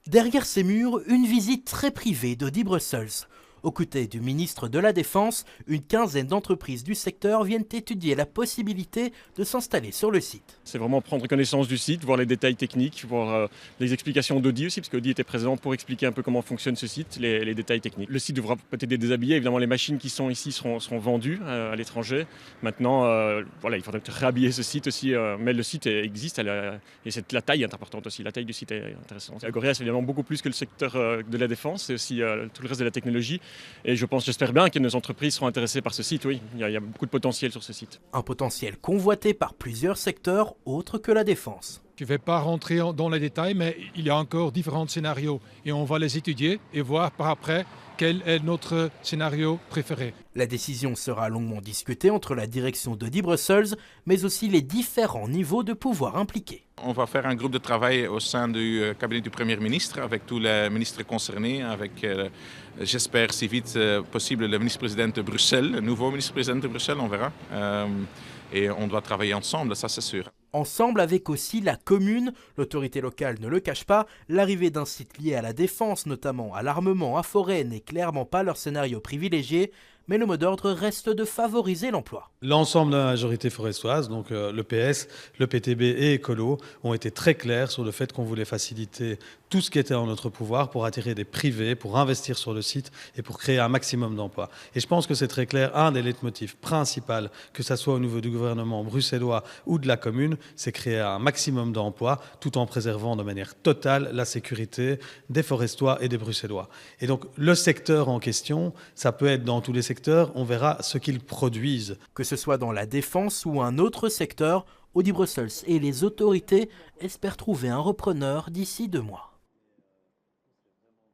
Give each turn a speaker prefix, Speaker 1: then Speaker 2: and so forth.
Speaker 1: Derrière ces murs, une visite très privée d'Audi Brussels. Aux côtés du ministre de la Défense, une quinzaine d'entreprises du secteur viennent étudier la possibilité de s'installer sur le site.
Speaker 2: C'est vraiment prendre connaissance du site, voir les détails techniques, voir les explications d'Audi aussi, parce qu'Audi était présent pour expliquer un peu comment fonctionne ce site, les détails techniques. Le site devra peut-être être déshabillé, évidemment les machines qui sont ici seront vendues à l'étranger. Maintenant, il faudra peut-être réhabiller ce site aussi, mais le site existe et la taille est importante aussi, la taille du site est intéressante. Agorya, c'est évidemment beaucoup plus que le secteur de la défense, c'est aussi tout le reste de la technologie. Et j'espère bien que nos entreprises seront intéressées par ce site, oui. Il y a beaucoup de potentiel sur ce site.
Speaker 1: Un potentiel convoité par plusieurs secteurs autres que la défense.
Speaker 3: Je ne vais pas rentrer dans les détails, mais il y a encore différents scénarios. Et on va les étudier et voir par après quel est notre scénario préféré.
Speaker 1: La décision sera longuement discutée entre la direction d'Audi Brussels, mais aussi les différents niveaux de pouvoir impliqués.
Speaker 4: On va faire un groupe de travail au sein du cabinet du Premier ministre avec tous les ministres concernés, avec, j'espère, si vite possible, le ministre-président de Bruxelles, le nouveau ministre-président de Bruxelles, on verra. Et on doit travailler ensemble, ça c'est sûr.
Speaker 1: Ensemble avec aussi la commune, l'autorité locale ne le cache pas, l'arrivée d'un site lié à la défense, notamment à l'armement, à Forêt, n'est clairement pas leur scénario privilégié, mais le mot d'ordre reste de favoriser l'emploi.
Speaker 5: L'ensemble de la majorité forestoise, donc le PS, le PTB et Écolo, ont été très clairs sur le fait qu'on voulait faciliter tout ce qui était en notre pouvoir pour attirer des privés, pour investir sur le site et pour créer un maximum d'emplois. Et je pense que c'est très clair, un des leitmotifs principaux, que ce soit au niveau du gouvernement bruxellois ou de la commune, c'est créer un maximum d'emplois tout en préservant de manière totale la sécurité des Forestois et des Bruxellois. Et donc le secteur en question, ça peut être dans tous les secteurs, on verra ce qu'ils produisent.
Speaker 1: Que ce soit dans la défense ou un autre secteur, Audi Brussels et les autorités espèrent trouver un repreneur d'ici 2 mois.